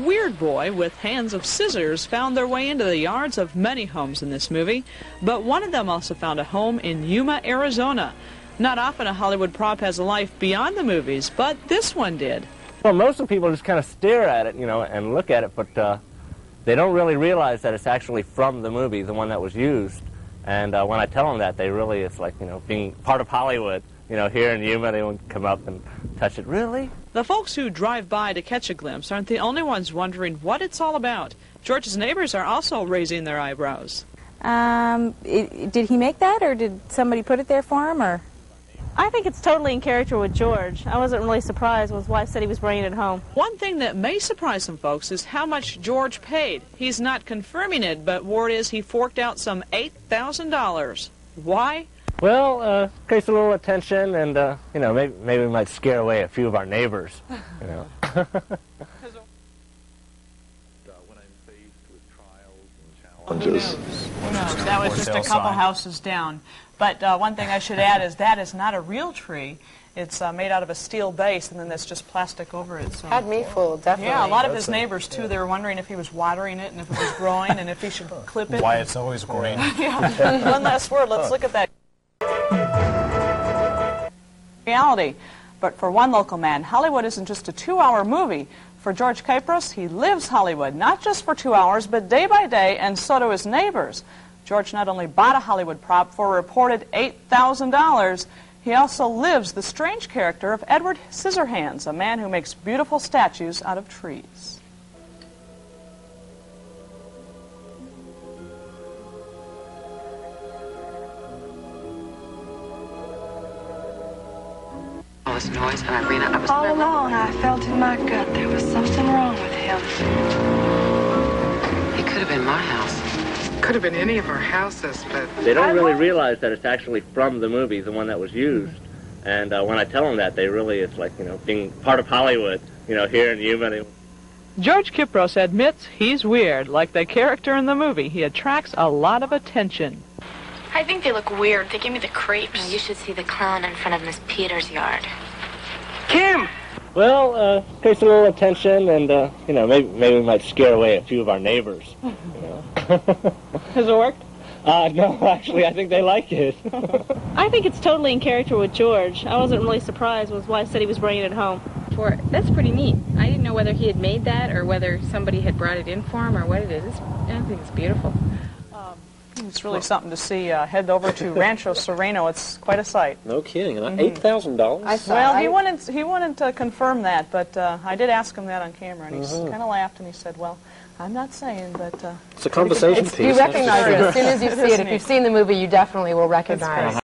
weird boy with hands of scissors found their way into the yards of many homes in this movie, but one of them also found a home in Yuma, Arizona. Not often a Hollywood prop has a life beyond the movies, but this one did. Well, most of the people just kind of stare at it, and look at it, but they don't really realize that it's actually from the movie, the one that was used. And when I tell them that, they really, it's like, being part of Hollywood. Here in Yuma, they won't come up and touch it. Really? The folks who drive by to catch a glimpse aren't the only ones wondering what it's all about. George's neighbors are also raising their eyebrows. Did he make that, or did somebody put it there for him, or? I think it's totally in character with George. I wasn't really surprised when his wife said he was bringing it home. One thing that may surprise some folks is how much George paid. He's not confirming it, but word is he forked out some $8,000. Why? Well, creates a little attention, and, maybe we might scare away a few of our neighbors, When I'm faced with trials and challenges. Who knows? That was just a couple houses down. But one thing I should add is that is not a real tree. It's made out of a steel base, and then there's just plastic over it. So. Had me fooled, definitely. Yeah, a lot of his neighbors, too, they were wondering if he was watering it and if it was growing and if he should clip it. Why it's always green. Yeah. One last word. Let's look at that. Reality. But for one local man, Hollywood isn't just a 2-hour movie. For George Kypros, he lives Hollywood, not just for 2 hours, but day by day, and so do his neighbors. George not only bought a Hollywood prop for a reported $8,000, he also lives the strange character of Edward Scissorhands, a man who makes beautiful statues out of trees. All this noise, and I was... All along, I felt in my gut there was something wrong with him. It could have been my house. Could have been any of our houses, but... They don't really realize that it's actually from the movie, the one that was used. And when I tell them that, they really, it's like, being part of Hollywood, here in Yuma. George Kypros admits he's weird. Like the character in the movie, he attracts a lot of attention. I think they look weird. They give me the creeps. You should see the clown in front of Miss Peters' yard. Kim! Well, creates a little attention, and, maybe we might scare away a few of our neighbors. Has it worked? No, actually, I think they like it. I think it's totally in character with George. I wasn't really surprised when his wife said he was bringing it home. That's pretty neat. I didn't know whether he had made that or whether somebody had brought it in for him or what it is. I think it's beautiful. It's really something to see. Head over to Rancho Sereno. It's quite a sight. No kidding. $8,000? Well, he wanted to confirm that, but I did ask him that on camera, and he kind of laughed, and he said, well, I'm not saying, but... it's a conversation piece. You recognize it as soon as you see it. If you've seen the movie, you definitely will recognize